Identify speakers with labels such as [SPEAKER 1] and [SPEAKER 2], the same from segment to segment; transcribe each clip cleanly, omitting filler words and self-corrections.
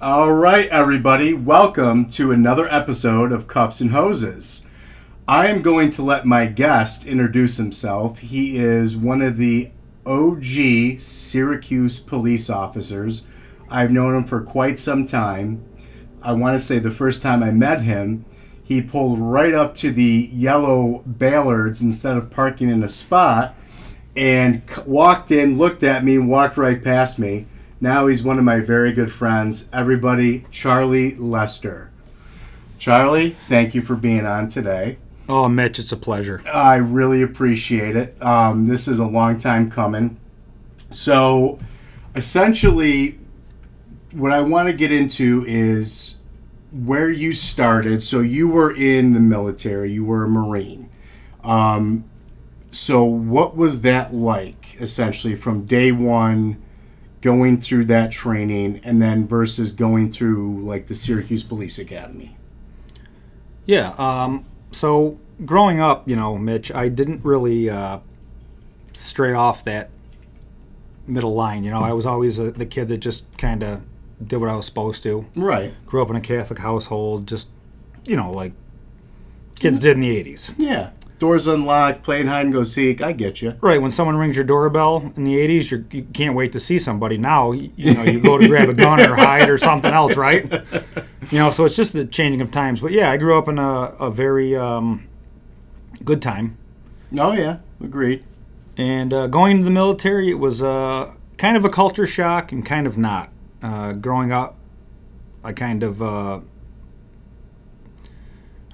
[SPEAKER 1] All right, everybody, welcome to another episode of Cups and Hoses. I am going to let my guest introduce himself. He is one of the OG Syracuse police officers. I've known him for quite some time. I want to say the first time I met him, he pulled right up to the yellow Ballards instead of parking in a spot and walked in, looked at me, and walked right past me. Now he's one of my very good friends. Everybody, Charlie Lester. Charlie, thank you for being on today.
[SPEAKER 2] Oh, Mitch, it's a pleasure.
[SPEAKER 1] I really appreciate it. This is a long time coming. So, essentially, what I want to get into is where you started. So, you were in the military. You were a Marine. So, what was that like, essentially, from day one, going through that training, and then versus going through, like, the Syracuse Police Academy?
[SPEAKER 2] Yeah, so growing up, Mitch, I didn't really stray off that middle line. I was always the kid that just kind of did what I was supposed to.
[SPEAKER 1] Right.
[SPEAKER 2] Grew up in a Catholic household, just, like kids did in the 80s.
[SPEAKER 1] Yeah. Doors unlocked, playing hide and go seek. I get you.
[SPEAKER 2] Right. When someone rings your doorbell in the 80s, you can't wait to see somebody. Now, you go to grab a gun or hide or something else, right? So it's just the changing of times. But yeah, I grew up in a very good time.
[SPEAKER 1] Oh, yeah. Agreed.
[SPEAKER 2] And going into the military, it was kind of a culture shock and kind of not. Growing up, I kind of, I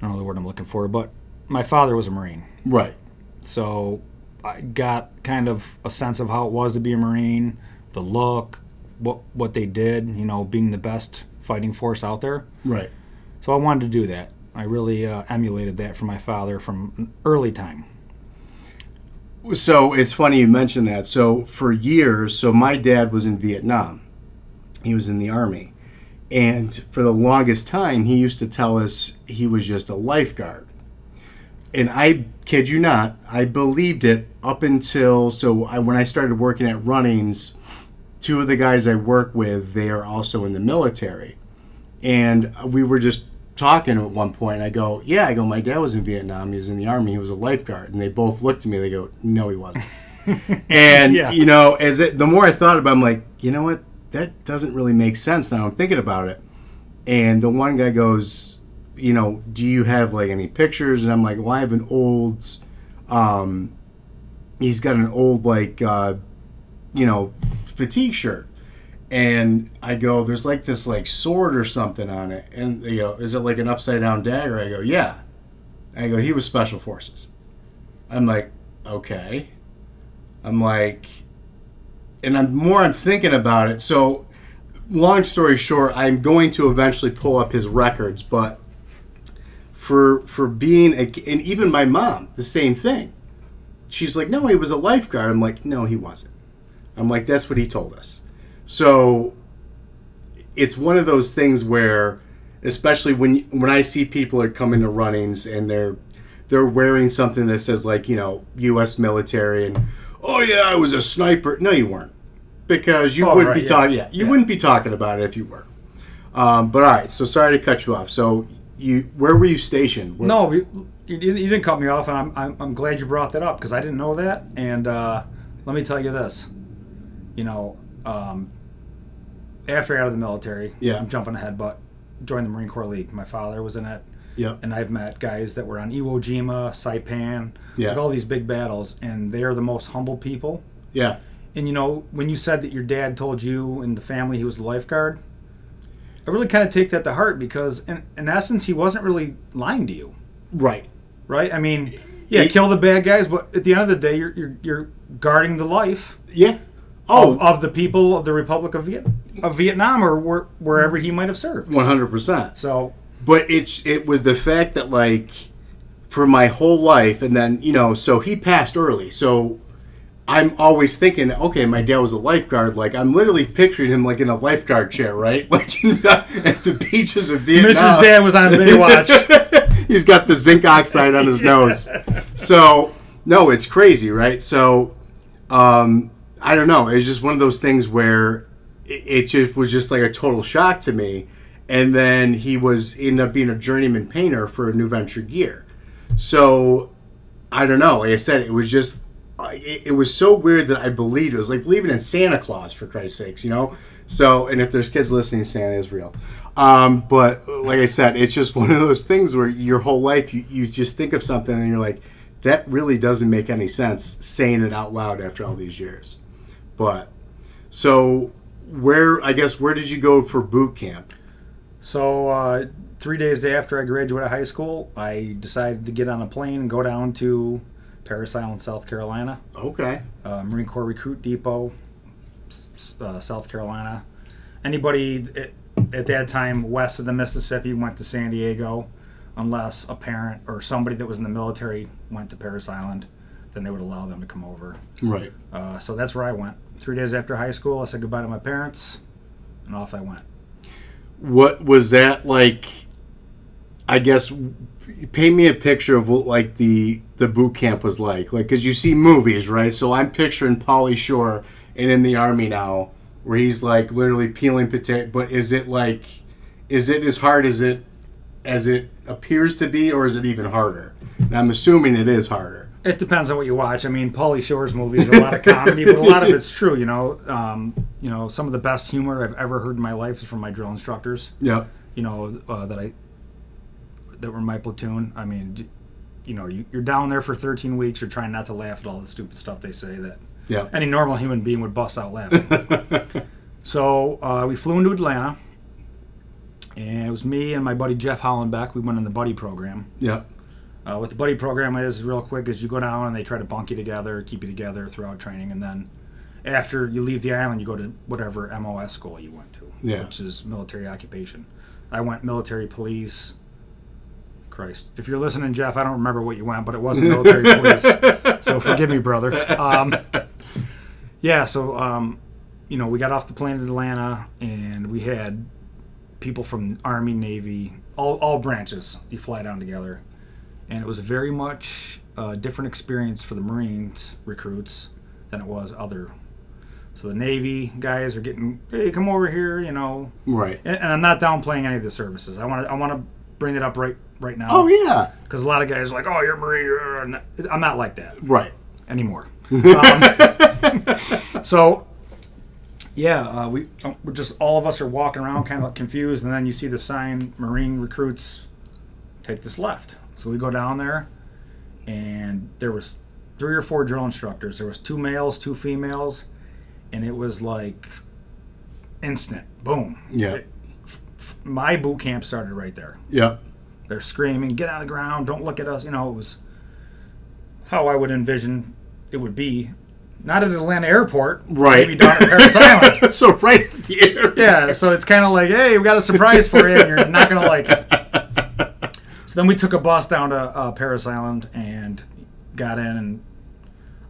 [SPEAKER 2] don't know the word I'm looking for, but my father was a Marine.
[SPEAKER 1] Right.
[SPEAKER 2] So I got kind of a sense of how it was to be a Marine, the look, what they did, being the best fighting force out there.
[SPEAKER 1] Right.
[SPEAKER 2] So I wanted to do that. I really emulated that from my father from an early time.
[SPEAKER 1] So it's funny you mentioned that. So for years, my dad was in Vietnam. He was in the Army. And for the longest time, he used to tell us he was just a lifeguard. And I kid you not, I believed it up until, when I started working at Runnings, two of the guys I work with, they are also in the military. And we were just talking at one point. I go, my dad was in Vietnam. He was in the Army. He was a lifeguard. And they both looked at me. They go, no, he wasn't. And,
[SPEAKER 2] Yeah.
[SPEAKER 1] the more I thought about it, I'm like, you know what? That doesn't really make sense now I'm thinking about it. And the one guy goes, do you have like any pictures? And I'm like, well, I have an old, he's got an old fatigue shirt. And I go, there's like this like sword or something on it. And they go, is it like an upside down dagger? I go, yeah. I go, he was special forces. I'm like, okay. I'm like, and I'm thinking about it. So long story short, I'm going to eventually pull up his records, but for being and even my mom, the same thing. She's like, no, he was a lifeguard. I'm like, no, he wasn't. I'm like, that's what he told us. So it's one of those things where, especially when I see people are coming to Runnings and they're wearing something that says like, U.S. military and, oh yeah, I was a sniper. No, you weren't, because you wouldn't be talking. Yeah, you wouldn't be talking about it if you were. But all right, so sorry to cut you off. So where were you stationed?
[SPEAKER 2] No, you didn't cut me off, and I'm glad you brought that up because I didn't know that. And let me tell you this, after I got out of the military, I'm jumping ahead, but joined the Marine Corps League. My father was in it.
[SPEAKER 1] Yep.
[SPEAKER 2] And I've met guys that were on Iwo Jima, Saipan, like all these big battles, and they're the most humble people.
[SPEAKER 1] Yeah.
[SPEAKER 2] And when you said that your dad told you and the family he was a lifeguard, I really kind of take that to heart because in essence he wasn't really lying to you.
[SPEAKER 1] Right.
[SPEAKER 2] Right? I mean, kill the bad guys, but at the end of the day you're guarding the life.
[SPEAKER 1] Yeah.
[SPEAKER 2] Of the people of the Republic of Vietnam or wherever he might have served.
[SPEAKER 1] 100%.
[SPEAKER 2] So,
[SPEAKER 1] but it was the fact that like for my whole life, and then so he passed early. So I'm always thinking, okay, my dad was a lifeguard. Like I'm literally picturing him like in a lifeguard chair, right? Like at the beaches of Vietnam.
[SPEAKER 2] Mitch's dad was on Baywatch.
[SPEAKER 1] He's got the zinc oxide on his nose. So no, it's crazy, right? So I don't know. It's just one of those things where it just was just like a total shock to me. And then he ended up being a journeyman painter for New Venture Gear. So I don't know. Like I said, it was just it was so weird that I believed it was like believing in Santa Claus, for Christ's sakes, you know. So, and if there's kids listening, Santa is real. But like I said, it's just one of those things where your whole life you just think of something and you're like, that really doesn't make any sense saying it out loud after all these years. But so where did you go for boot camp?
[SPEAKER 2] So 3 days after I graduated high school, I decided to get on a plane and go down to Parris Island, South Carolina.
[SPEAKER 1] Okay.
[SPEAKER 2] Marine Corps Recruit Depot, South Carolina. Anybody at that time west of the Mississippi went to San Diego, unless a parent or somebody that was in the military went to Parris Island, then they would allow them to come over.
[SPEAKER 1] Right.
[SPEAKER 2] So that's where I went. 3 days after high school, I said goodbye to my parents, and off I went.
[SPEAKER 1] What was that like? I guess paint me a picture of what like the boot camp was like because you see movies, right? So I'm picturing Pauly Shore and in the Army now, where he's like literally peeling potato. But is it as hard as it appears to be, or is it even harder? And I'm assuming it is harder.
[SPEAKER 2] It depends on what you watch. I mean, Pauly Shore's movies are a lot of comedy, but a lot of it's true. You know, some of the best humor I've ever heard in my life is from my drill instructors.
[SPEAKER 1] Yeah.
[SPEAKER 2] You know, that were my platoon. I mean, you're down there for 13 weeks. You're trying not to laugh at all the stupid stuff they say that any normal human being would bust out laughing. So we flew into Atlanta, and it was me and my buddy Jeff Hollenbeck. We went in the buddy program.
[SPEAKER 1] Yeah.
[SPEAKER 2] What the buddy program is, real quick, is you go down and they try to bunk you together, keep you together throughout training, and then after you leave the island, you go to whatever MOS school you went to, which is military occupation. I went military police. Christ. If you're listening, Jeff, I don't remember what you went, but it wasn't military police. So forgive me, brother. We got off the plane in Atlanta, and we had people from Army, Navy, all branches. You fly down together. And it was very much a different experience for the Marines recruits than it was other. So the Navy guys are getting, hey, come over here,
[SPEAKER 1] Right.
[SPEAKER 2] And I'm not downplaying any of the services. I want to bring it up right now.
[SPEAKER 1] Oh, yeah.
[SPEAKER 2] Because a lot of guys are like, oh, you're a Marine. I'm not like that.
[SPEAKER 1] Right.
[SPEAKER 2] Anymore. We're just, all of us are walking around kind of confused, and then you see the sign, Marine recruits, take this left. So we go down there, and there was 3 or 4 drill instructors. There was 2 males, 2 females, and it was like instant. Boom.
[SPEAKER 1] Yeah.
[SPEAKER 2] My boot camp started right there.
[SPEAKER 1] Yeah.
[SPEAKER 2] They're screaming, get on the ground, don't look at us. It was how I would envision it would be. Not at Atlanta Airport.
[SPEAKER 1] Right.
[SPEAKER 2] Maybe down at Parris Island.
[SPEAKER 1] So right at the airport.
[SPEAKER 2] Yeah, so it's kind of like, hey, we got a surprise for you, and you're not going to like it. So then we took a bus down to Parris Island and got in, and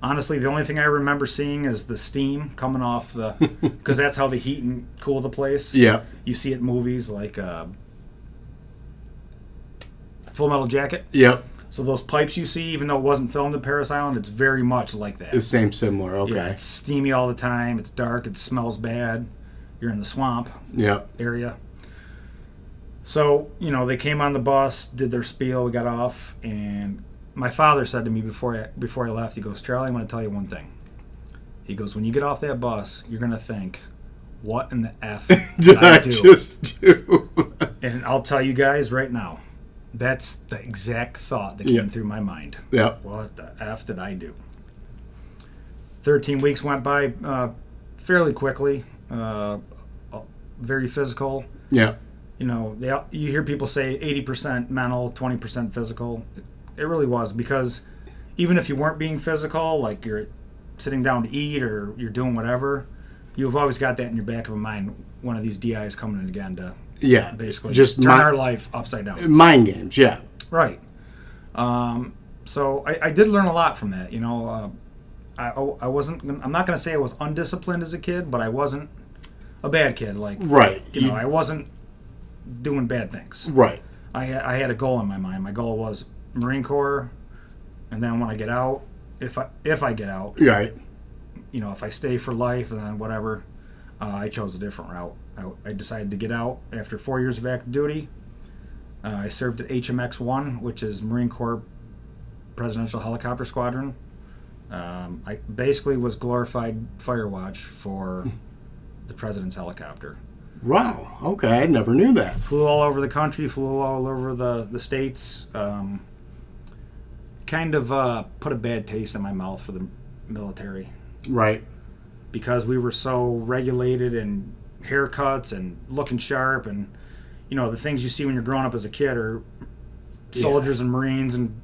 [SPEAKER 2] honestly, the only thing I remember seeing is the steam coming off because that's how they heat and cool the place.
[SPEAKER 1] Yeah.
[SPEAKER 2] You see it in movies like Full Metal Jacket.
[SPEAKER 1] Yep.
[SPEAKER 2] So those pipes you see, even though it wasn't filmed at Parris Island, it's very much like that.
[SPEAKER 1] The same, similar, okay.
[SPEAKER 2] Yeah, it's steamy all the time. It's dark. It smells bad. You're in the swamp area. So, they came on the bus, did their spiel, we got off, and my father said to me before I left, he goes, Charlie, I'm going to tell you one thing. He goes, when you get off that bus, you're going to think, what in the F did I do?
[SPEAKER 1] Just do?
[SPEAKER 2] And I'll tell you guys right now, that's the exact thought that came through my mind.
[SPEAKER 1] Yeah.
[SPEAKER 2] What the F did I do? 13 weeks went by fairly quickly, very physical.
[SPEAKER 1] Yeah.
[SPEAKER 2] You hear people say 80% mental, 20% physical. It really was, because even if you weren't being physical, like you're sitting down to eat or you're doing whatever, you've always got that in your back of a mind. One of these DIs coming in again to basically just turn our life upside down.
[SPEAKER 1] Mind games, yeah.
[SPEAKER 2] Right. So I did learn a lot from that. I wasn't. I'm not going to say I was undisciplined as a kid, but I wasn't a bad kid. Like
[SPEAKER 1] right.
[SPEAKER 2] I wasn't doing bad things.
[SPEAKER 1] Right.
[SPEAKER 2] I had a goal in my mind. My goal was Marine Corps, and then when I get out, if I get out,
[SPEAKER 1] right.
[SPEAKER 2] If I stay for life and then whatever, I chose a different route. I decided to get out after 4 years of active duty. I served at HMX-1, which is Marine Corps Presidential Helicopter Squadron. I basically was glorified fire watch for the president's helicopter.
[SPEAKER 1] Wow. Okay, I never knew that.
[SPEAKER 2] Flew all over the country, flew all over the states. Kind of put a bad taste in my mouth for the military.
[SPEAKER 1] Right.
[SPEAKER 2] Because we were so regulated and haircuts and looking sharp and, the things you see when you're growing up as a kid are soldiers and Marines and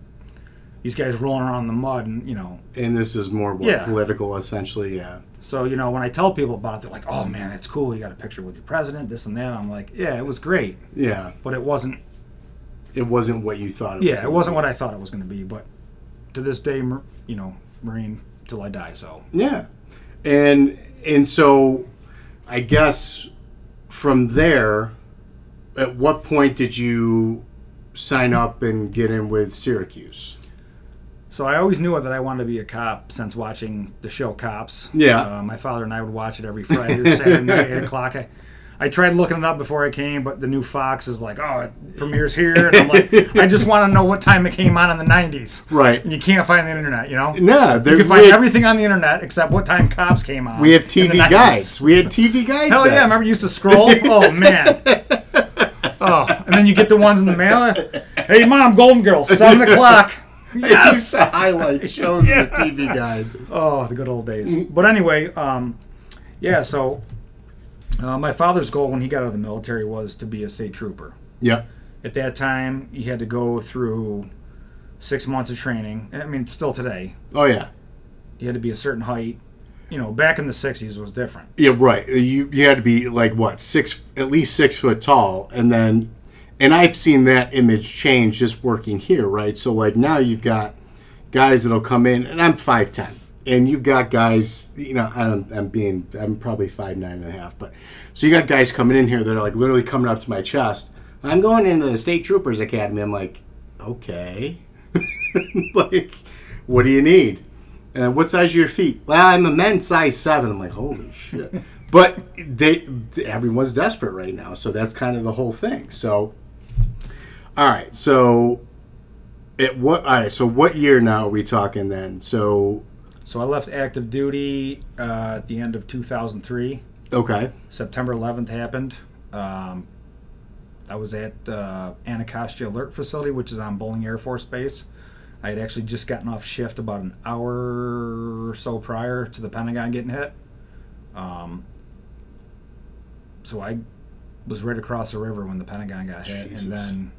[SPEAKER 2] these guys rolling around in the mud and,
[SPEAKER 1] And this is more political, essentially, yeah.
[SPEAKER 2] So, when I tell people about it, they're like, oh, man, that's cool. You got a picture with your president, this and that. I'm like, yeah, it was great.
[SPEAKER 1] Yeah.
[SPEAKER 2] But it wasn't.
[SPEAKER 1] It wasn't what you thought it was.
[SPEAKER 2] Yeah, it wasn't what I thought it was going to be. But to this day, Marine till I die, so.
[SPEAKER 1] Yeah. And so I guess from there, at what point did you sign up and get in with Syracuse?
[SPEAKER 2] So I always knew that I wanted to be a cop since watching the show Cops.
[SPEAKER 1] Yeah.
[SPEAKER 2] My father and I would watch it every Friday or Saturday night, 8 o'clock. I tried looking it up before I came, but the new Fox is like, oh, it premieres here. And I'm like, I just want to know what time it came on in the 90s.
[SPEAKER 1] Right.
[SPEAKER 2] And you can't find the internet,
[SPEAKER 1] No.
[SPEAKER 2] You can find everything on the internet except what time Cops came on.
[SPEAKER 1] We have TV guides. We had TV guides.
[SPEAKER 2] Hell yeah. Remember you used to scroll? Oh, man. Oh, and then you get the ones in the mail. Hey, Mom, Golden Girls, 7 o'clock. Yes!
[SPEAKER 1] The highlight shows in the TV guide.
[SPEAKER 2] Oh, the good old days. But anyway, so my father's goal when he got out of the military was to be a state trooper.
[SPEAKER 1] Yeah.
[SPEAKER 2] At that time, he had to go through 6 months of training. I mean, still today.
[SPEAKER 1] Oh, yeah.
[SPEAKER 2] He had to be a certain height. Back in the 60s was different.
[SPEAKER 1] Yeah, right. You had to be like, what, at least 6 foot tall, and I've seen that image change just working here, right? So, like, now you've got guys that'll come in, and I'm 5'10", and you've got guys, I'm probably 5'9.5", but so you got guys coming in here that are like literally coming up to my chest. I'm going into the State Troopers Academy. I'm like, okay, like, what do you need? And what size are your feet? Well, I'm a men's size 7. I'm like, holy shit. But everyone's desperate right now, so that's kind of the whole thing. So, all right. So, So what year now are we talking then? So
[SPEAKER 2] I left active duty at the end of 2003.
[SPEAKER 1] Okay.
[SPEAKER 2] September 11th happened. I was at Anacostia Alert Facility, which is on Bolling Air Force Base. I had actually just gotten off shift about an hour or so prior to the Pentagon getting hit. So I was right across the river when the Pentagon got hit.
[SPEAKER 1] Jesus.
[SPEAKER 2] And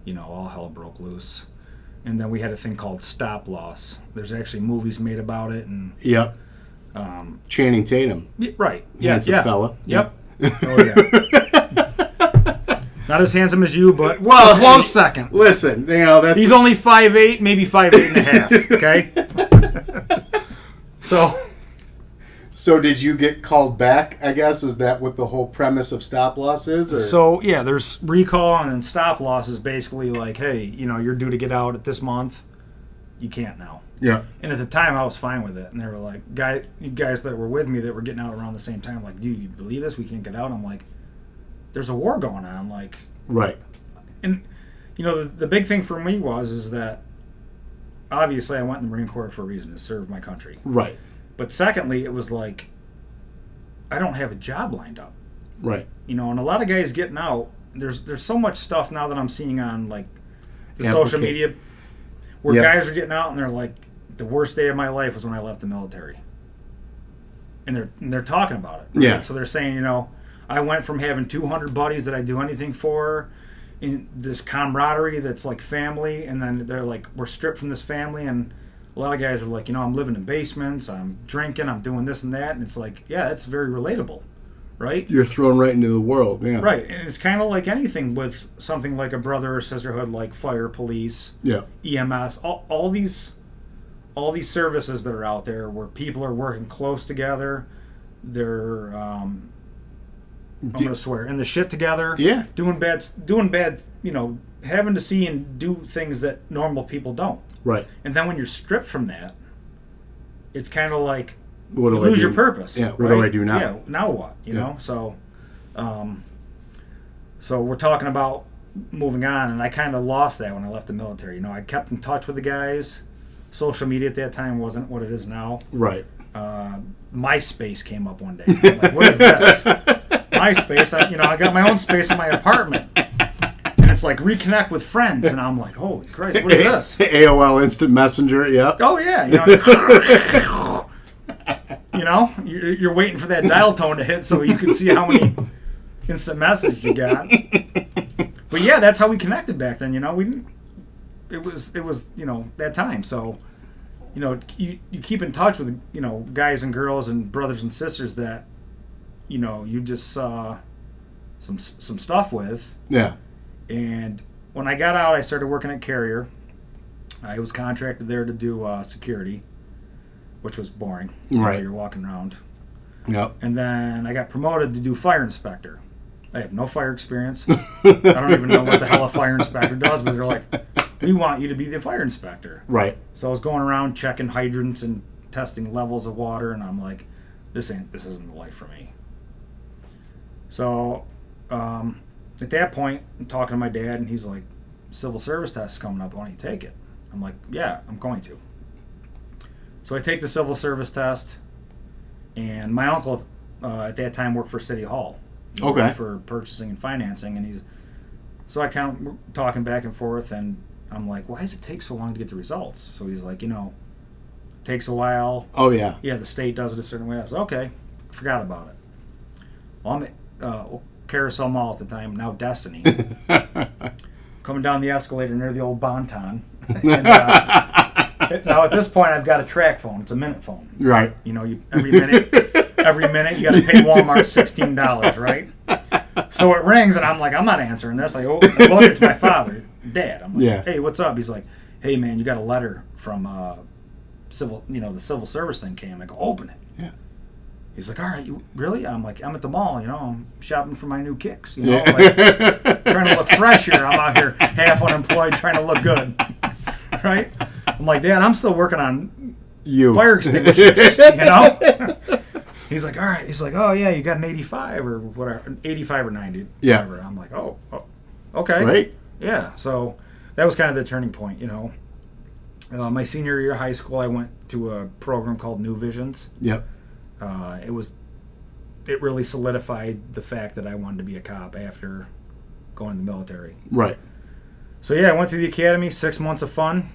[SPEAKER 2] then, all hell broke loose. And then we had a thing called stop loss. There's actually movies made about it. And
[SPEAKER 1] Yep. Channing Tatum.
[SPEAKER 2] Right.
[SPEAKER 1] Handsome fella.
[SPEAKER 2] Yep. Oh, yeah. Not as handsome as you, but
[SPEAKER 1] well,
[SPEAKER 2] a close second.
[SPEAKER 1] Listen, that's...
[SPEAKER 2] He's only 5'8", maybe 5'8.5", okay?
[SPEAKER 1] So did you get called back, I guess? Is that what the whole premise of stop loss is? Or?
[SPEAKER 2] So, yeah, there's recall and then stop loss is basically like, hey, you're due to get out at this month. You can't now.
[SPEAKER 1] Yeah.
[SPEAKER 2] And at the time, I was fine with it. And they were like, guys that were with me that were getting out around the same time, like, dude, you believe this? We can't get out. I'm like, there's a war going on. Like,
[SPEAKER 1] right.
[SPEAKER 2] And, the big thing for me is that obviously I went in the Marine Corps for a reason, to serve my country.
[SPEAKER 1] Right.
[SPEAKER 2] But secondly, it was like, I don't have a job lined up.
[SPEAKER 1] Right.
[SPEAKER 2] And a lot of guys getting out, there's so much stuff now that I'm seeing on, like, the social media where guys are getting out and they're like, the worst day of my life was when I left the military. And they're talking about it. Right?
[SPEAKER 1] Yeah.
[SPEAKER 2] So they're saying, I went from having 200 buddies that I do anything for, in this camaraderie that's like family, and then they're like, we're stripped from this family, and a lot of guys are like, I'm living in basements, I'm drinking, I'm doing this and that, and it's like, yeah, that's very relatable, right?
[SPEAKER 1] You're thrown right into the world, yeah.
[SPEAKER 2] Right, and it's kind of like anything with something like a brother or sisterhood, like fire, police,
[SPEAKER 1] yeah, EMS,
[SPEAKER 2] all these services that are out there where people are working close together, they're I'm gonna swear, in the shit together,
[SPEAKER 1] yeah,
[SPEAKER 2] doing bad, having to see and do things that normal people don't.
[SPEAKER 1] Right.
[SPEAKER 2] And then when you're stripped from that, it's kind of like
[SPEAKER 1] What do
[SPEAKER 3] you
[SPEAKER 1] I
[SPEAKER 3] lose
[SPEAKER 1] do?
[SPEAKER 3] your purpose.
[SPEAKER 1] Yeah, what do I do now?
[SPEAKER 3] Yeah, now what? You know, so we're talking about moving on, and I kind of lost that when I left the military. You know, I kept in touch with the guys. Social media at that time wasn't what it is now.
[SPEAKER 1] Right.
[SPEAKER 3] MySpace came up one day. I'm like, what is this? MySpace. I got my own space in my apartment, and it's like reconnect with friends, and I'm like, holy Christ, what is this?
[SPEAKER 1] AOL Instant Messenger. Yep.
[SPEAKER 3] Oh yeah, you're waiting for that dial tone to hit so you can see how many instant messages you got. But yeah, that's how we connected back then. We didn't. It was that time. So you keep in touch with guys and girls and brothers and sisters that you just saw some stuff with.
[SPEAKER 1] Yeah.
[SPEAKER 3] And when I got out, I started working at Carrier. I was contracted there to do security, which was boring.
[SPEAKER 1] Right.
[SPEAKER 3] You're walking around.
[SPEAKER 1] Yep.
[SPEAKER 3] And then I got promoted to do fire inspector. I have no fire experience. I don't even know what the hell a fire inspector does, but they're like, we want you to be the fire inspector.
[SPEAKER 1] Right.
[SPEAKER 3] So I was going around checking hydrants and testing levels of water, and I'm like, this isn't the life for me. So at that point, I'm talking to my dad, and he's like, civil service test is coming up. Why don't you take it? I'm like, yeah, I'm going to. So I take the civil service test, and my uncle at that time worked for City Hall.
[SPEAKER 1] Okay.
[SPEAKER 3] For purchasing and financing, and we're talking back and forth, and I'm like, why does it take so long to get the results? So he's like, takes a while.
[SPEAKER 1] Oh yeah.
[SPEAKER 3] Yeah, the state does it a certain way. I was like, okay, forgot about it. Well, I'm at Carousel Mall at the time, now Destiny. Coming down the escalator near the old Bonton. And, now at this point, I've got a track phone. It's a minute phone.
[SPEAKER 1] Right.
[SPEAKER 3] Every minute you got to pay Walmart $16, right? So it rings, and I'm like, I'm not answering this. I look, it's my father, Dad. I'm like,
[SPEAKER 1] yeah.
[SPEAKER 3] Hey, what's up? He's like, hey man, you got a letter from the civil service thing came. I go, open it.
[SPEAKER 1] Yeah.
[SPEAKER 3] He's like, all right, you really? I'm like, I'm at the mall. I'm shopping for my new kicks.
[SPEAKER 1] Yeah.
[SPEAKER 3] Like, trying to look fresh here. I'm out here half unemployed, trying to look good, right? I'm like, Dad, I'm still working on fire extinguishers, He's like, all right. He's like, oh, yeah, you got an 85 or whatever, 85 or 90.
[SPEAKER 1] Yeah.
[SPEAKER 3] Whatever. I'm like, oh, okay.
[SPEAKER 1] Right.
[SPEAKER 3] Yeah. So that was kind of the turning point, My senior year of high school, I went to a program called New Visions.
[SPEAKER 1] Yep.
[SPEAKER 3] It really solidified the fact that I wanted to be a cop after going to the military.
[SPEAKER 1] Right.
[SPEAKER 3] So, yeah, I went to the academy, 6 months of fun.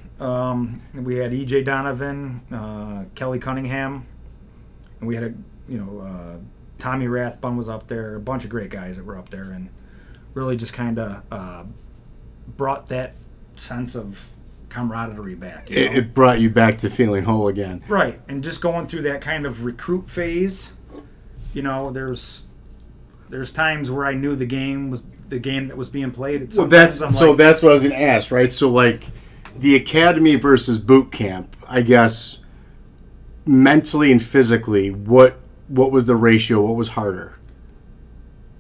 [SPEAKER 3] We had E.J. Donovan, Kelly Cunningham, and we had Tommy Rathbun was up there, a bunch of great guys that were up there, and really just kind of brought that sense of camaraderie back.
[SPEAKER 1] It brought you back to feeling whole again.
[SPEAKER 3] Right, and just going through that kind of recruit phase, there's times where I knew the game was the game that was being played.
[SPEAKER 1] Well, that's what I was going to ask, right? So, like, the academy versus boot camp, I guess, mentally and physically, what was the ratio? What was harder?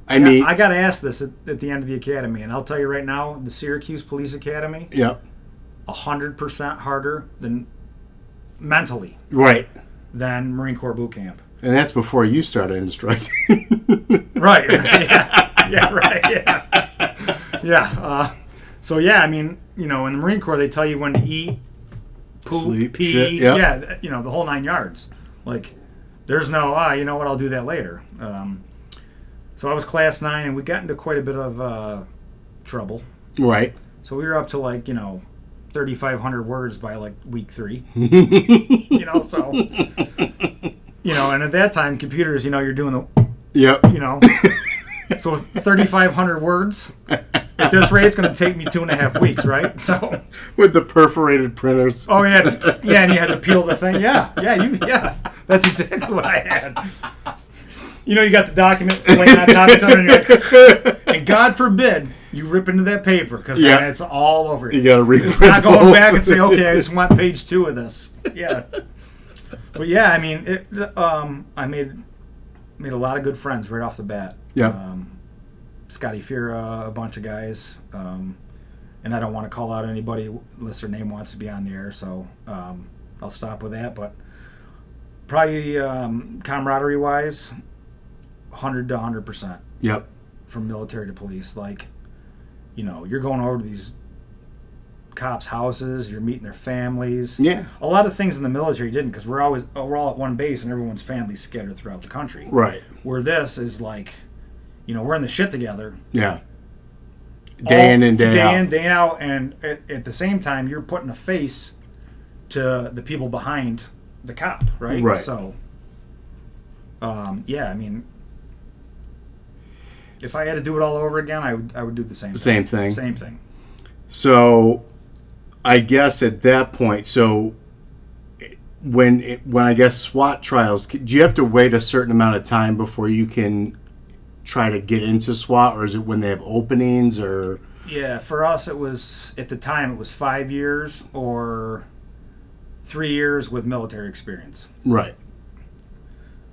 [SPEAKER 1] I mean,
[SPEAKER 3] I got asked this at the end of the academy, and I'll tell you right now, the Syracuse Police Academy, 100% harder than mentally,
[SPEAKER 1] right,
[SPEAKER 3] than Marine Corps boot camp.
[SPEAKER 1] And that's before you started instructing.
[SPEAKER 3] Right. Yeah. Right. Yeah. Yeah. So yeah, I mean, in the Marine Corps, they tell you when to eat, poop,
[SPEAKER 1] sleep,
[SPEAKER 3] pee,
[SPEAKER 1] shit, yep.
[SPEAKER 3] the whole 9 yards. Like, there's no, you know what, I'll do that later. So I was class 9, and we got into quite a bit of trouble.
[SPEAKER 1] Right.
[SPEAKER 3] So we were up to 3,500 words by week 3. So and at that time, computers, you're doing the,
[SPEAKER 1] yep.
[SPEAKER 3] So with 3,500 words. At this rate, it's going to take me 2.5 weeks, right? So
[SPEAKER 1] with the perforated printers.
[SPEAKER 3] Oh yeah, and you had to peel the thing. Yeah. That's exactly what I had. You got the document laying on top of it, and God forbid you rip into that paper because it's all over.
[SPEAKER 1] You got to read.
[SPEAKER 3] It's not going back and say, okay, I just want page 2 of this. Yeah, but yeah, I mean, I made a lot of good friends right off the bat.
[SPEAKER 1] Yeah.
[SPEAKER 3] Scotty Fira, a bunch of guys, and I don't want to call out anybody unless their name wants to be on the air, so I'll stop with that. But Probably camaraderie wise, 100 to 100%
[SPEAKER 1] Yep.
[SPEAKER 3] from military to police. Like, you're going over to these cops' houses, you're meeting their families.
[SPEAKER 1] Yeah.
[SPEAKER 3] A lot of things in the military didn't, because we're all at one base and everyone's family's scattered throughout the country.
[SPEAKER 1] Right.
[SPEAKER 3] Where this is like, we're in the shit together.
[SPEAKER 1] Yeah. Day in and day out.
[SPEAKER 3] Day in, day out, and at the same time, you're putting a face to the people behind the cop, right?
[SPEAKER 1] Right.
[SPEAKER 3] So, yeah, I mean, if I had to do it all over again, I would do the same thing. Same thing.
[SPEAKER 1] So, I guess at that point, when I guess SWAT trials, do you have to wait a certain amount of time before you can try to get into SWAT, or is it when they have openings, or?
[SPEAKER 3] Yeah, for us at the time it was 5 years or 3 years with military experience.
[SPEAKER 1] Right.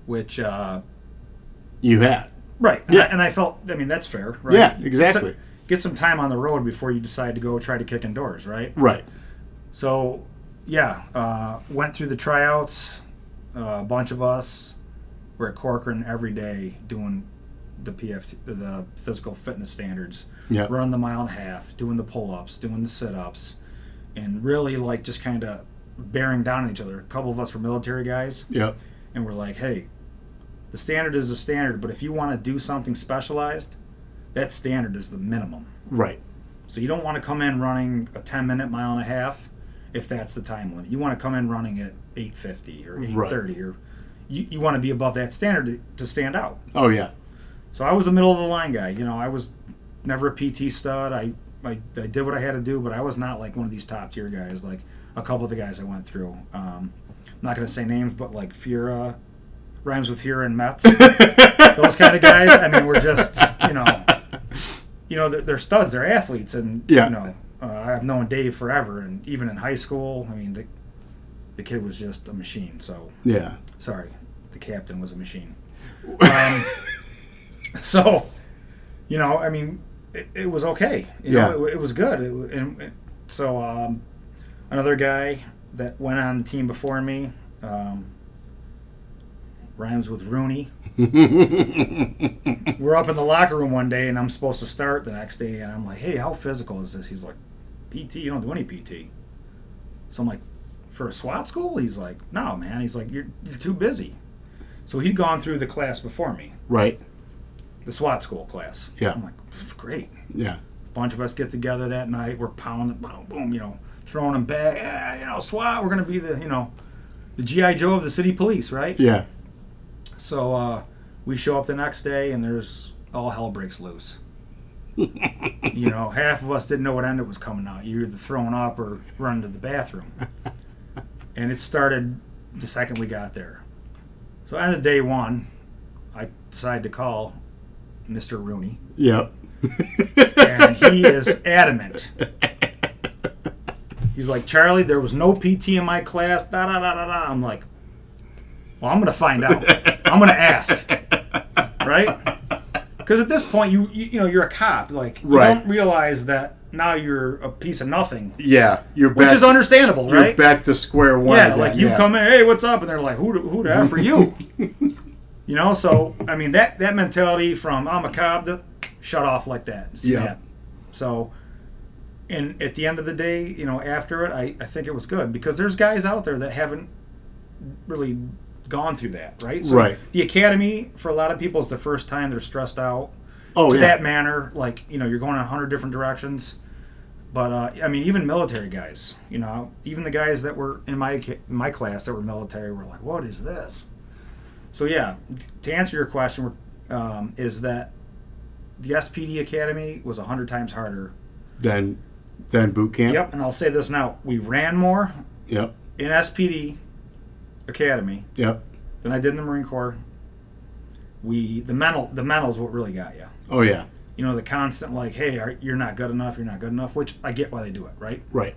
[SPEAKER 3] Which
[SPEAKER 1] you had.
[SPEAKER 3] Right.
[SPEAKER 1] Yeah.
[SPEAKER 3] And I felt, that's fair, right?
[SPEAKER 1] Yeah, exactly.
[SPEAKER 3] Get some time on the road before you decide to go try to kick in doors, right?
[SPEAKER 1] Right.
[SPEAKER 3] So, yeah, went through the tryouts. A bunch of us were at Corcoran every day doing the physical fitness standards.
[SPEAKER 1] Yeah.
[SPEAKER 3] Running the mile and a half, doing the pull-ups, doing the sit-ups, and really like just kind of bearing down on each other. A couple of us were military guys.
[SPEAKER 1] Yep.
[SPEAKER 3] And we're like, hey, the standard is the standard, but if you want to do something specialized, that standard is the minimum.
[SPEAKER 1] Right.
[SPEAKER 3] So you don't want to come in running a 10-minute mile and a half if that's the time limit. You want to come in running at 8:50 or 8:30, or you want to be above that standard to stand out.
[SPEAKER 1] Oh, yeah.
[SPEAKER 3] So I was a middle of the line guy. I was never a PT stud. I did what I had to do, but I was not like one of these top tier guys. Like a couple of the guys I went through. I'm not going to say names, but like Fura, rhymes with Fura and Metz. Those kind of guys. I mean, we're just they're studs. They're athletes, and
[SPEAKER 1] yeah.
[SPEAKER 3] I've known Dave forever, and even in high school, I mean, the kid was just a machine. So
[SPEAKER 1] yeah.
[SPEAKER 3] Sorry, the captain was a machine. So, I mean, it was okay. It was good. So another guy that went on the team before me, rhymes with Rooney. We're up in the locker room one day, and I'm supposed to start the next day, and I'm like, hey, how physical is this? He's like, PT? You don't do any PT. So I'm like, for a SWAT school? He's like, no, man. He's like, you're too busy. So he'd gone through the class before me.
[SPEAKER 1] Right.
[SPEAKER 3] The SWAT school class.
[SPEAKER 1] Yeah.
[SPEAKER 3] I'm like, great.
[SPEAKER 1] Yeah.
[SPEAKER 3] A bunch of us get together that night. We're pounding, boom, boom, throwing them back. Yeah, SWAT, we're going to be the G.I. Joe of the city police, right?
[SPEAKER 1] Yeah.
[SPEAKER 3] So we show up the next day, and there's all hell breaks loose. Half of us didn't know what end it was coming out. You're either throwing up or running to the bathroom. And it started the second we got there. So end of day one, I decided to call Mr. Rooney.
[SPEAKER 1] Yep.
[SPEAKER 3] And he is adamant. He's like, Charlie, there was no PT in my class. Da da da da da. I'm like, well, I'm gonna find out. I'm gonna ask, right? Because at this point, you're a cop. Like, you don't realize that now you're a piece of nothing.
[SPEAKER 1] Yeah,
[SPEAKER 3] which is understandable, right?
[SPEAKER 1] You're back to square one.
[SPEAKER 3] Yeah,
[SPEAKER 1] again.
[SPEAKER 3] like you come in, hey, what's up? And they're like, who the F are you? So I mean that mentality from I'm a cop to shut off like that. Snap.
[SPEAKER 1] Yeah.
[SPEAKER 3] So, and at the end of the day, after it, I think it was good, because there's guys out there that haven't really gone through that, right? So
[SPEAKER 1] right.
[SPEAKER 3] The academy, for a lot of people, is the first time they're stressed out.
[SPEAKER 1] Oh,
[SPEAKER 3] to
[SPEAKER 1] yeah.
[SPEAKER 3] that manner, like, you're going in 100 different directions. But, I mean, even military guys, even the guys that were in my class that were military were like, what is this? So, yeah, to answer your question, is that the SPD Academy was 100 times harder
[SPEAKER 1] than boot camp?
[SPEAKER 3] Yep, and I'll say this now. We ran more
[SPEAKER 1] Yep.
[SPEAKER 3] in SPD Academy
[SPEAKER 1] Yep.
[SPEAKER 3] than I did in the Marine Corps. The mental is what really got you.
[SPEAKER 1] Oh, yeah.
[SPEAKER 3] The constant, like, hey, you're not good enough, which I get why they do it, right?
[SPEAKER 1] Right.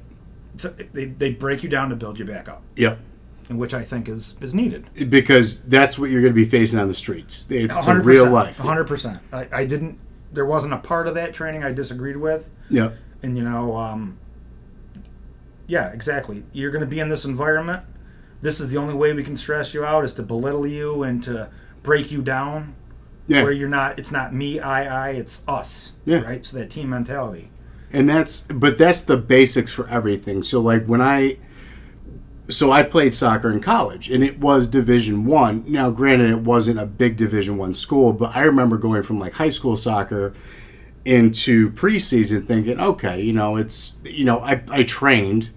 [SPEAKER 3] They break you down to build you back up.
[SPEAKER 1] Yep.
[SPEAKER 3] And which I think is needed.
[SPEAKER 1] Because that's what you're going to be facing on the streets. It's
[SPEAKER 3] 100%,
[SPEAKER 1] the real life.
[SPEAKER 3] 100%. I didn't, there wasn't a part of that training I disagreed with.
[SPEAKER 1] Yep.
[SPEAKER 3] And, yeah, exactly. You're going to be in this environment this is the only way we can stress you out is to belittle you and to break you down.
[SPEAKER 1] Yeah.
[SPEAKER 3] Where you're not, it's not me, I, it's us.
[SPEAKER 1] Yeah.
[SPEAKER 3] Right? So that team mentality.
[SPEAKER 1] And that's the basics for everything. So like I played soccer in college, and it was Division 1. Now, granted, it wasn't a big Division 1 school, but I remember going from like high school soccer into preseason thinking, okay, I trained,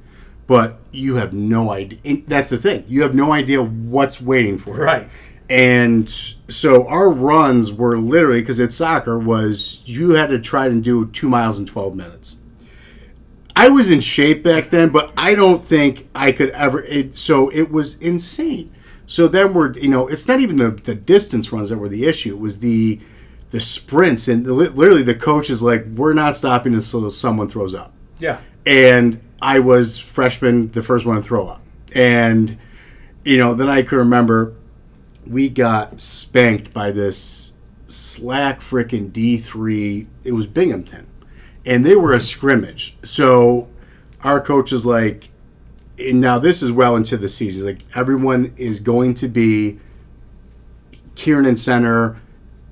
[SPEAKER 1] but you have no idea. And that's the thing. You have no idea what's waiting for you.
[SPEAKER 3] Right.
[SPEAKER 1] And so our runs were literally, because it's soccer, was you had to try and do 2 miles in 12 minutes. I was in shape back then, but I don't think I could ever. So it was insane. So then it's not even the distance runs that were the issue. It was the sprints. And literally the coach is like, we're not stopping until someone throws up.
[SPEAKER 3] Yeah.
[SPEAKER 1] And I was freshman, the first one to throw up. And, then I can remember we got spanked by this slack frickin' D3. It was Binghamton. And they were a scrimmage. So our coach is like, and now this is well into the season. Like, everyone is going to be Kiernan Center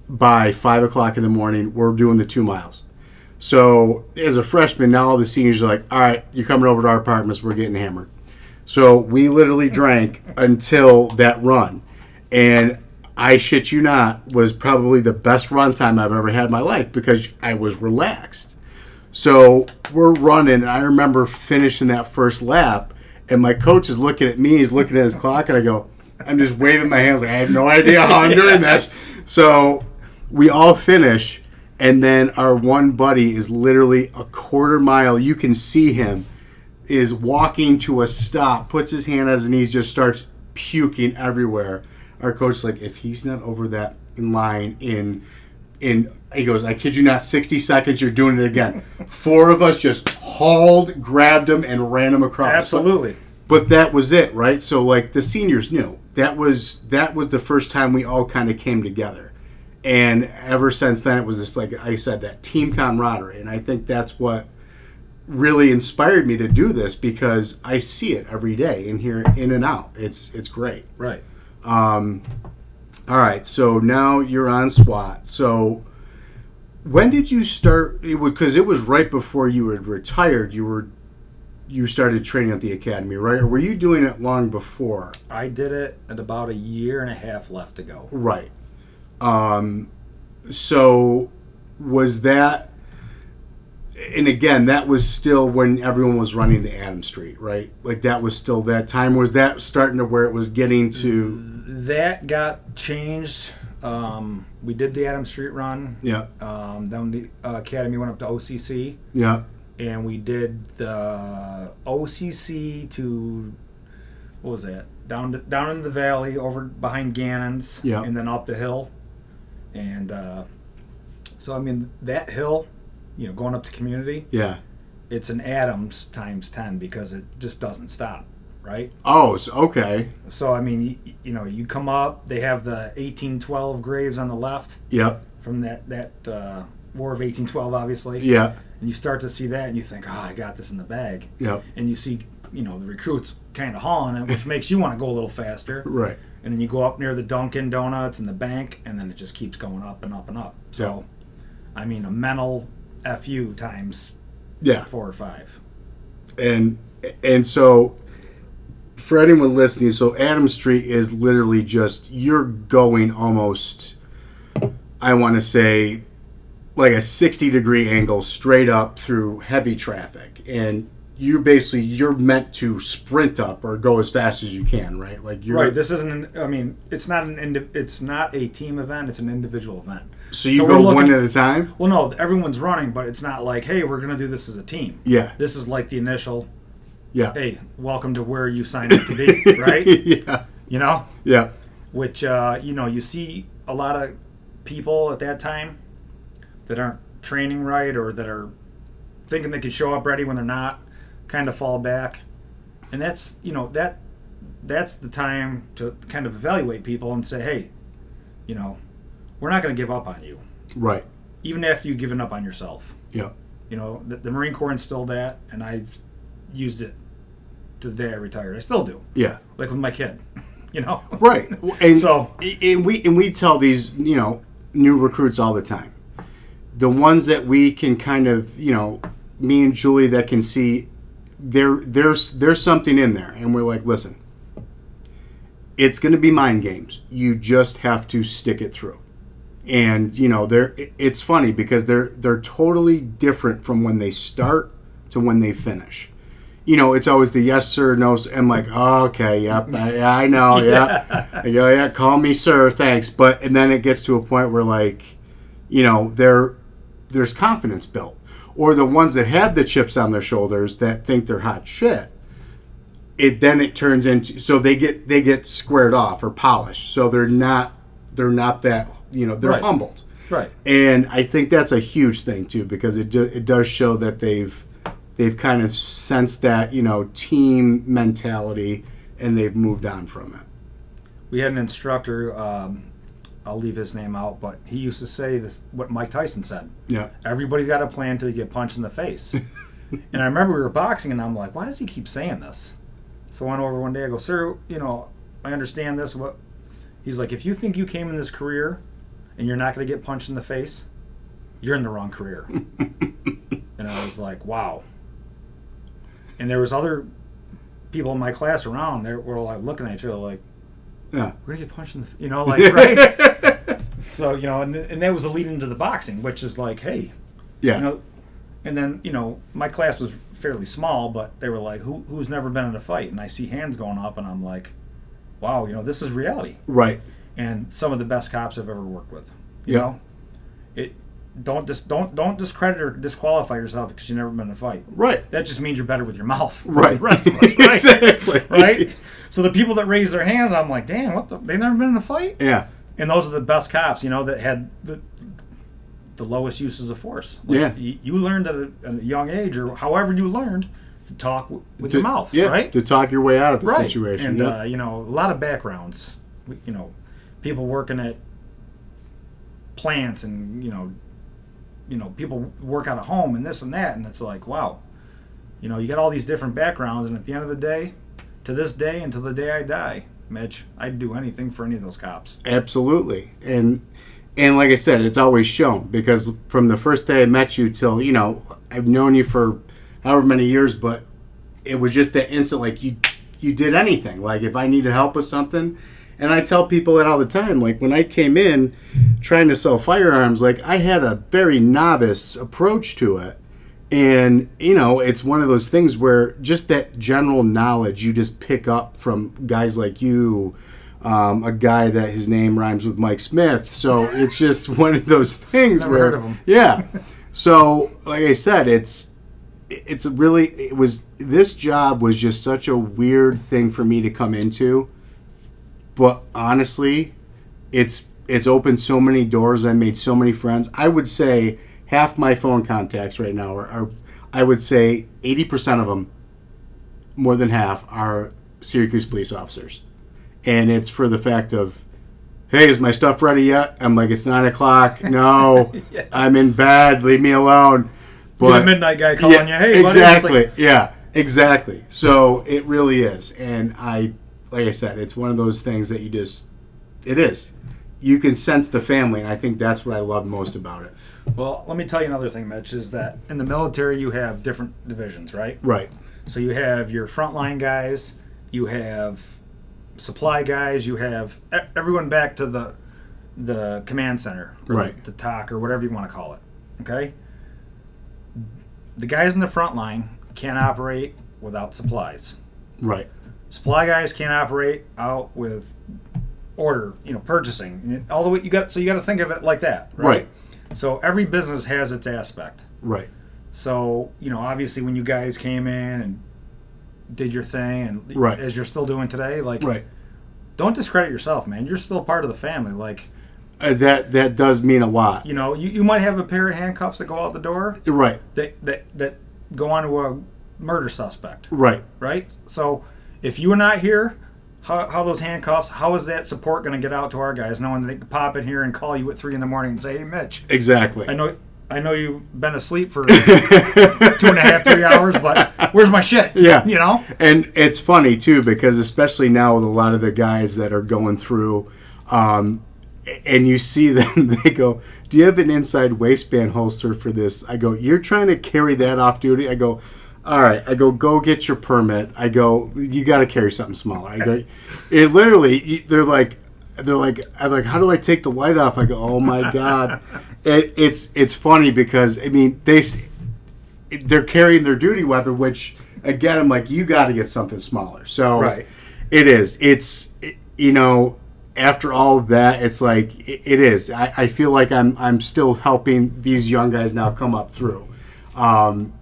[SPEAKER 1] by 5 o'clock in the morning. We're doing the 2 miles. So as a freshman, now all the seniors are like, all right, you're coming over to our apartments. We're getting hammered. So we literally drank until that run. And I shit you not, was probably the best run time I've ever had in my life because I was relaxed. So we're running, and I remember finishing that first lap, and my coach is looking at me, he's looking at his clock, and I go, I'm just waving my hands like, I have no idea how I'm doing this. So we all finish, and then our one buddy is literally a quarter mile, you can see him, is walking to a stop, puts his hand on his knees, just starts puking everywhere. Our coach is like, if he's not over that line in he goes, I kid you not, 60 seconds, you're doing it again. 4 of us just hauled, grabbed him, and ran him across.
[SPEAKER 3] Absolutely.
[SPEAKER 1] But that was it, right? So, like, the seniors knew. That was the first time we all kind of came together. And ever since then, it was this, like I said, that team camaraderie. And I think that's what really inspired me to do this because I see it every day in here, in and out. It's great.
[SPEAKER 3] Right.
[SPEAKER 1] All right, so now you're on SWAT. So when did you start? Because it was right before you had retired. You started training at the academy, right? Or were you doing it long before?
[SPEAKER 3] I did it at about 1.5 years left to go.
[SPEAKER 1] Right. So was that? And again, that was still when everyone was running the Adams Street, right? Like that was still that time. Was that starting to where it was getting to?
[SPEAKER 3] That got changed. We did the Adams Street run.
[SPEAKER 1] Yeah.
[SPEAKER 3] Then the academy went up to OCC.
[SPEAKER 1] Yeah.
[SPEAKER 3] And we did the OCC to, what was that? Down in the valley, over behind Gannon's.
[SPEAKER 1] Yeah.
[SPEAKER 3] And then up the hill. And so, I mean, that hill, going up to community.
[SPEAKER 1] Yeah.
[SPEAKER 3] It's an Adams times 10 because it just doesn't stop, right?
[SPEAKER 1] Oh, okay.
[SPEAKER 3] So, I mean, you come up, they have the 1812 graves on the left.
[SPEAKER 1] Yep.
[SPEAKER 3] From that War of 1812, obviously.
[SPEAKER 1] Yeah.
[SPEAKER 3] And you start to see that and you think, oh, I got this in the bag.
[SPEAKER 1] Yep.
[SPEAKER 3] And you see, the recruits kind of hauling it, which makes you want to go a little faster.
[SPEAKER 1] Right.
[SPEAKER 3] And then you go up near the Dunkin' Donuts and the bank, and then it just keeps going up and up and up. So, I mean, a mental FU times 4 or 5.
[SPEAKER 1] And so, for anyone listening, so Adams Street is literally just, you're going almost, I want to say, like a 60-degree angle straight up through heavy traffic. And you're meant to sprint up or go as fast as you can, right? Like you're
[SPEAKER 3] right. This isn't. It's not a team event. It's an individual event.
[SPEAKER 1] So you go one at a time.
[SPEAKER 3] Well, no, everyone's running, but it's not like, hey, we're gonna do this as a team.
[SPEAKER 1] Yeah.
[SPEAKER 3] This is like the initial.
[SPEAKER 1] Yeah.
[SPEAKER 3] Hey, welcome to where you signed up to be, right?
[SPEAKER 1] Yeah. Yeah.
[SPEAKER 3] Which you see a lot of people at that time that aren't training right or that are thinking they can show up ready when they're not. Kind of fall back, and that's the time to kind of evaluate people and say, hey, we're not going to give up on you,
[SPEAKER 1] right?
[SPEAKER 3] Even after you've given up on yourself.
[SPEAKER 1] Yeah.
[SPEAKER 3] The Marine Corps instilled that, and I've used it to the day I retired. I still do.
[SPEAKER 1] Yeah.
[SPEAKER 3] Like with my kid, you know.
[SPEAKER 1] Right. And
[SPEAKER 3] So-
[SPEAKER 1] we tell these, new recruits all the time. The ones that we can kind of, me and Julie that can see there's something in there, and we're like, listen, it's going to be mind games. You just have to stick it through. And it's funny because they're totally different from when they start to when they finish. It's always the yes sir, no sir. I'm like, oh, okay, yep, I know, yeah. I go, yeah, call me sir, thanks. And then it gets to a point where like, there's confidence built. Or the ones that have the chips on their shoulders that think they're hot shit. It turns into, so they get squared off or polished. So they're not that, they're
[SPEAKER 3] Right.
[SPEAKER 1] humbled.
[SPEAKER 3] Right.
[SPEAKER 1] And I think that's a huge thing too, because it does show that they've kind of sensed that, team mentality, and they've moved on from it.
[SPEAKER 3] We had an instructor. I'll leave his name out, but he used to say this: what Mike Tyson said.
[SPEAKER 1] Yeah.
[SPEAKER 3] Everybody's got a plan until you get punched in the face. And I remember we were boxing, and I'm like, why does he keep saying this? So I went over one day. I go, sir, I understand this. What? He's like, if you think you came in this career and you're not going to get punched in the face, you're in the wrong career. And I was like, wow. And there was other people in my class around. They were like looking at each other like,
[SPEAKER 1] Yeah.
[SPEAKER 3] we're going to get punched in the right? So, and that was a lead into the boxing, which is like, hey,
[SPEAKER 1] Yeah.
[SPEAKER 3] and then, my class was fairly small, but they were like, who's never been in a fight? And I see hands going up, and I'm like, wow, this is reality.
[SPEAKER 1] Right.
[SPEAKER 3] And some of the best cops I've ever worked with.
[SPEAKER 1] Yeah.
[SPEAKER 3] Don't discredit or disqualify yourself because you've never been in a fight.
[SPEAKER 1] Right.
[SPEAKER 3] That just means you're better with your mouth. than
[SPEAKER 1] Right.
[SPEAKER 3] The rest of us, right?
[SPEAKER 1] Exactly.
[SPEAKER 3] Right? So the people that raise their hands, I'm like, damn, they've never been in a fight?
[SPEAKER 1] Yeah.
[SPEAKER 3] And those are the best cops, that had the lowest uses of force.
[SPEAKER 1] Yeah.
[SPEAKER 3] You learned at a young age, or however you learned, to talk with your mouth,
[SPEAKER 1] Yeah.
[SPEAKER 3] right?
[SPEAKER 1] To talk your way out of the
[SPEAKER 3] Right.
[SPEAKER 1] situation.
[SPEAKER 3] And,
[SPEAKER 1] Yeah.
[SPEAKER 3] a lot of backgrounds. People working at plants and, people work out of home and this and that. And it's like, wow, you got all these different backgrounds. And at the end of the day, to this day, until the day I die, Mitch, I'd do anything for any of those cops.
[SPEAKER 1] Absolutely. And like I said, it's always shown, because from the first day I met you till, I've known you for however many years, but it was just that instant, like you did anything. Like if I needed help with something, and I tell people that all the time, like when I came in trying to sell firearms, like I had a very novice approach to it. And, it's one of those things where just that general knowledge you just pick up from guys like you, a guy that his name rhymes with Mike Smith. So it's just one of those things
[SPEAKER 3] Never
[SPEAKER 1] where,
[SPEAKER 3] heard of him.
[SPEAKER 1] Yeah. So like I said, this job was just such a weird thing for me to come into. But honestly, it's opened so many doors. I made so many friends. I would say half my phone contacts right now are I would say 80% of them, more than half, are Syracuse police officers. And it's for the fact of, hey, is my stuff ready yet? I'm like, it's 9 o'clock. No,
[SPEAKER 3] Yeah.
[SPEAKER 1] I'm in bed. Leave me alone.
[SPEAKER 3] You get a midnight guy calling you, hey,
[SPEAKER 1] exactly.
[SPEAKER 3] buddy. It's like,
[SPEAKER 1] Yeah, exactly. So it really is. And like I said, it's one of those things that it is. You can sense the family, and I think that's what I love most about it.
[SPEAKER 3] well, let me tell you another thing, Mitch, is that in the military you have different divisions, right?
[SPEAKER 1] Right.
[SPEAKER 3] So you have your frontline guys, you have supply guys, you have everyone back to the command center, or
[SPEAKER 1] Right.
[SPEAKER 3] the TOC, or whatever you want to call it. Okay? The guys in the front line can't operate without supplies.
[SPEAKER 1] Right.
[SPEAKER 3] Supply guys can't operate out with order, purchasing. All the way you got to think of it like that, right?
[SPEAKER 1] Right.
[SPEAKER 3] So every business has its aspect.
[SPEAKER 1] Right.
[SPEAKER 3] So, obviously when you guys came in and did your thing, and
[SPEAKER 1] Right.
[SPEAKER 3] as you're still doing today, like,
[SPEAKER 1] Right.
[SPEAKER 3] don't discredit yourself, man. You're still part of the family. Like,
[SPEAKER 1] That does mean a lot.
[SPEAKER 3] you might have a pair of handcuffs that go out the door
[SPEAKER 1] Right.
[SPEAKER 3] that go onto a murder suspect,
[SPEAKER 1] Right.
[SPEAKER 3] right? So if you are not here, how those handcuffs, how is that support going to get out to our guys, knowing that they can pop in here and call you at 3 a.m. and say, hey, Mitch,
[SPEAKER 1] Exactly.
[SPEAKER 3] I know I know you've been asleep for 2.5, 3 hours, but where's my shit?
[SPEAKER 1] Yeah.
[SPEAKER 3] You know?
[SPEAKER 1] And it's funny, too, because especially now with a lot of the guys that are going through, and you see them, they go, do you have an inside waistband holster for this? I go, you're trying to carry that off duty? I go, all right. I go get your permit. I go, you got to carry something smaller. I go, it literally, they're like, I'm like, how do I take the light off? I go, oh my God. It's funny because, I mean, they're carrying their duty weapon, which, again, I'm like, you got to get something smaller. So
[SPEAKER 3] Right.
[SPEAKER 1] it is. You know, after all of that, it's like, it is. I feel like I'm still helping these young guys now come up through.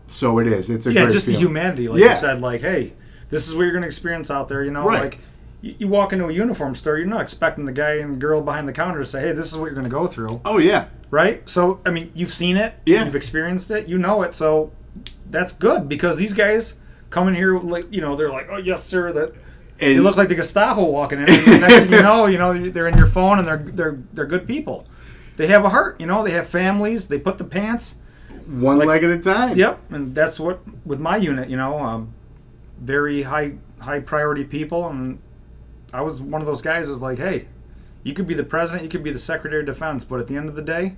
[SPEAKER 1] So it is. It's a great
[SPEAKER 3] just
[SPEAKER 1] feeling.
[SPEAKER 3] the humanity. Like you said, like, hey, this is what you're going to experience out there, you know?
[SPEAKER 1] Right.
[SPEAKER 3] Like, you walk into a uniform store, you're not expecting the guy and girl behind the counter to say, hey, this is what you're going to go through.
[SPEAKER 1] Oh, yeah.
[SPEAKER 3] Right? So, I mean, you've seen it.
[SPEAKER 1] Yeah.
[SPEAKER 3] You've experienced it. You know it. So that's good because these guys come in here, like, you know, they're like, oh, yes, sir. They look like the Gestapo walking in. And the next thing you know, they're in your phone and they're good people. They have a heart, you know. They have families. They put the pants.
[SPEAKER 1] One leg at a time.
[SPEAKER 3] Yep. And that's what, with my unit, you know, very high priority people. And I was one of those guys is like, hey, you could be the president, you could be the secretary of defense, but at the end of the day,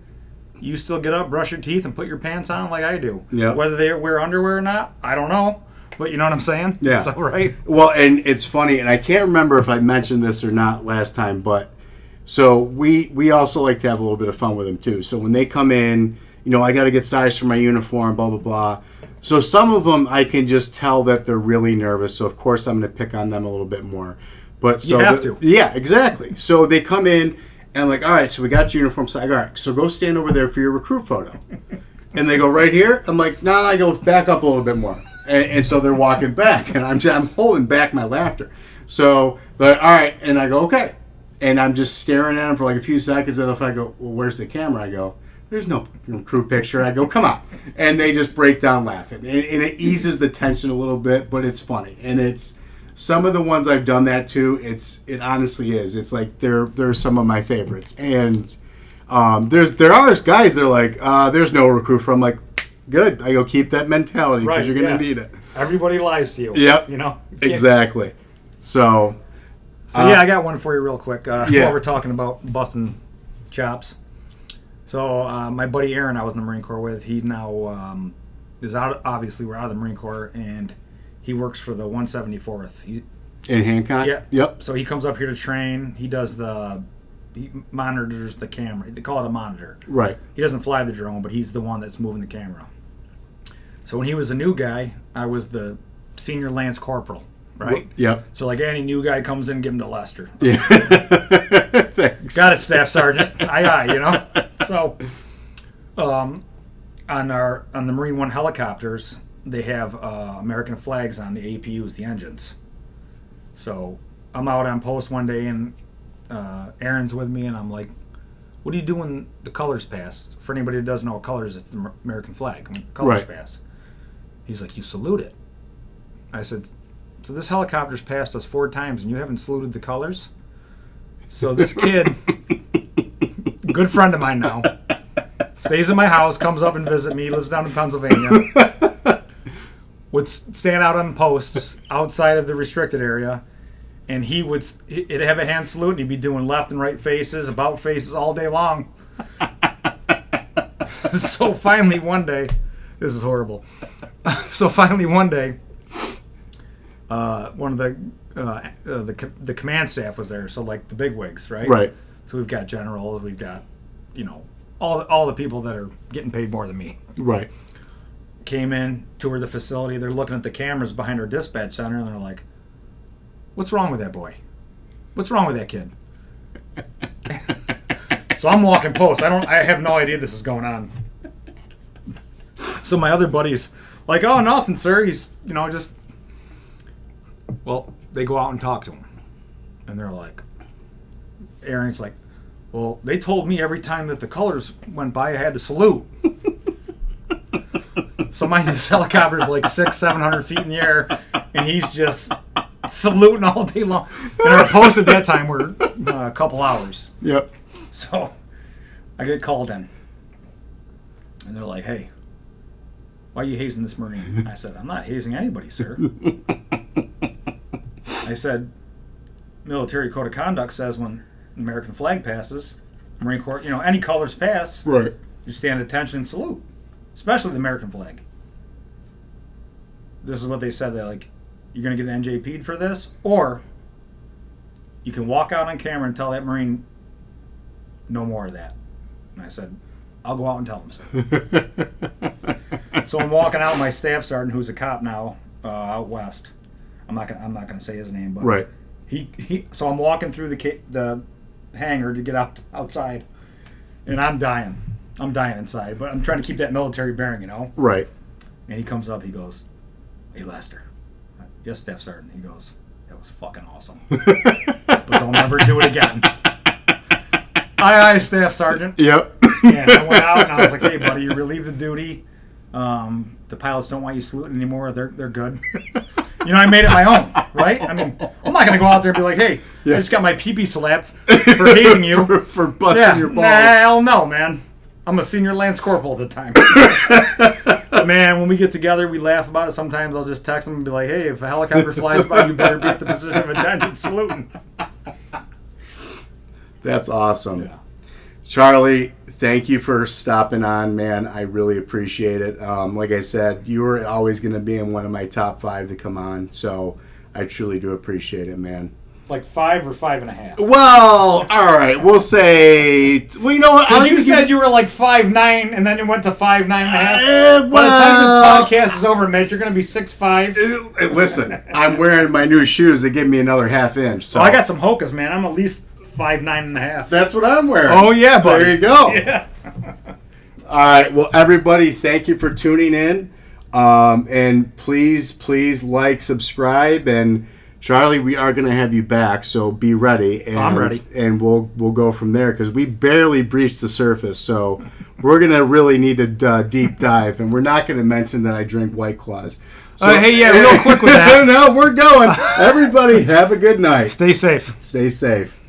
[SPEAKER 3] you still get up, brush your teeth, and put your pants on like I do.
[SPEAKER 1] Yeah.
[SPEAKER 3] Whether they wear underwear or not, I don't know. But you know what I'm saying?
[SPEAKER 1] Yeah.
[SPEAKER 3] So, right?
[SPEAKER 1] Well, and it's funny, and I can't remember if I mentioned this or not last time, but so we also like to have a little bit of fun with them too. So when they come in, you know, I got to get sized for my uniform, blah, blah, blah. So some of them I can just tell that they're really nervous. So, of course, I'm going to pick on them a little bit more. But so
[SPEAKER 3] you have to.
[SPEAKER 1] Yeah, exactly. So they come in and I'm like, all right, so we got your uniform. So I go, all right, so go stand over there for your recruit photo. And they go, right here? I'm like, nah, I go back up a little bit more. And so they're walking back. And I'm holding back my laughter. So they're like, all right. And I go, okay. And I'm just staring at them for like a few seconds. And if I go, well, where's the camera? I go, there's no crew picture. I go, come on. And they just break down laughing. And it eases the tension a little bit, but it's funny. And it's some of the ones I've done that to, it honestly is. It's like they're some of my favorites. And there are guys that are like, there's no recruit from. I'm like, good. I go, keep that mentality because you're going to need it.
[SPEAKER 3] Everybody lies to you.
[SPEAKER 1] Yep.
[SPEAKER 3] You know?
[SPEAKER 1] Exactly. So
[SPEAKER 3] yeah, I got one for you real quick.
[SPEAKER 1] Yeah.
[SPEAKER 3] While we're talking about busting chops. So my buddy Aaron, I was in the Marine Corps with, he now is out. Obviously, we're out of the Marine Corps, and he works for the 174th.
[SPEAKER 1] in Hancock?
[SPEAKER 3] Yeah.
[SPEAKER 1] Yep.
[SPEAKER 3] So he comes up here to train. He monitors the camera. They call it a monitor.
[SPEAKER 1] Right.
[SPEAKER 3] He doesn't fly the drone, but he's the one that's moving the camera. So when he was a new guy, I was the senior lance corporal, right?
[SPEAKER 1] Yep.
[SPEAKER 3] So like any new guy comes in, give him to Lester.
[SPEAKER 1] Yeah. Thanks.
[SPEAKER 3] Got it, Staff Sergeant. Aye, you know. So, on the Marine One helicopters, they have American flags on the APUs, the engines. So I'm out on post one day, and Aaron's with me, and I'm like, "What are you doing? The colors pass." For anybody that doesn't know what colors, it's the American flag. When colors
[SPEAKER 1] Right.
[SPEAKER 3] pass. He's like, "You salute it." I said, "So this helicopter's passed us 4 times, and you haven't saluted the colors?" So this kid, good friend of mine now, stays in my house, comes up and visit me, lives down in Pennsylvania, would stand out on posts outside of the restricted area, and he'd have a hand salute, and he'd be doing left and right faces, about faces all day long. So finally one day, this is horrible. So finally one day, one of the command staff was there, so like the bigwigs, right?
[SPEAKER 1] Right.
[SPEAKER 3] So we've got generals, we've got, all the people that are getting paid more than me.
[SPEAKER 1] Right.
[SPEAKER 3] Came in, toured the facility. They're looking at the cameras behind our dispatch center, and they're like, "What's wrong with that boy? What's wrong with that kid?" So I'm walking post. I have no idea this is going on. So my other buddies like, "Oh, nothing, sir. He's, just." Well, they go out and talk to him, and they're like, Aaron's like, "Well, they told me every time that the colors went by, I had to salute." So mind you, this helicopter's like 600-700 feet in the air, and he's just saluting all day long. And our post at that time were a couple hours.
[SPEAKER 1] Yep.
[SPEAKER 3] So I get called in. And they're like, hey, why are you hazing this Marine? I said, I'm not hazing anybody, sir. I said, military code of conduct says when the American flag passes, Marine Corps, any colors pass,
[SPEAKER 1] Right.
[SPEAKER 3] you stand at attention and salute, especially the American flag. This is what they said. They're like, you're going to get NJP'd for this, or you can walk out on camera and tell that Marine no more of that. And I said, I'll go out and tell him so. So I'm walking out with my staff sergeant, who's a cop now, out west. I'm not gonna say his name, but
[SPEAKER 1] Right.
[SPEAKER 3] So I'm walking through the hangar to get outside, and I'm dying. I'm dying inside, but I'm trying to keep that military bearing,
[SPEAKER 1] Right.
[SPEAKER 3] And he comes up, he goes, "Hey Lester." Yes, staff sergeant. He goes, "That was fucking awesome, but don't ever do it again." Aye, staff sergeant.
[SPEAKER 1] Yep.
[SPEAKER 3] And I went out and I was like, "Hey, buddy, you're relieved of duty. The pilots don't want you saluting anymore. They're good." I made it my own, right? I mean, I'm not gonna go out there and be like, "Hey, I just got my pee-pee slapped for hazing you
[SPEAKER 1] for busting your balls."
[SPEAKER 3] Nah, hell no, man. I'm a senior lance corporal at the time. But man, when we get together, we laugh about it. Sometimes I'll just text them and be like, "Hey, if a helicopter flies by, you better be at the position of attention saluting."
[SPEAKER 1] That's awesome.
[SPEAKER 3] Yeah.
[SPEAKER 1] Charlie, thank you for stopping on, man. I really appreciate it. Like I said, you were always going to be in one of my top 5 to come on, so I truly do appreciate it, man.
[SPEAKER 3] Like 5 or 5.5.
[SPEAKER 1] Well, all right, we'll say. Well, you know what?
[SPEAKER 3] Because you said you were like 5'9", and then it went to 5'9.5". By the time this podcast is over, Mitch, you're going to be 6'5".
[SPEAKER 1] Listen, I'm wearing my new shoes. They give me another half inch. So
[SPEAKER 3] I got some Hokas, man. I'm at least 5'9.5".
[SPEAKER 1] That's what I'm wearing.
[SPEAKER 3] Oh yeah, buddy.
[SPEAKER 1] There you go.
[SPEAKER 3] Yeah.
[SPEAKER 1] All right. Well, everybody, thank you for tuning in. And please like, subscribe, and Charlie, we are going to have you back, so be ready. And,
[SPEAKER 3] I'm ready.
[SPEAKER 1] And we'll go from there because we barely breached the surface. So we're going to really need to deep dive, and we're not going to mention that I drink White Claws. So,
[SPEAKER 3] Hey, yeah, real quick with that.
[SPEAKER 1] No, we're going. Everybody, have a good night.
[SPEAKER 3] Stay safe.
[SPEAKER 1] Stay safe.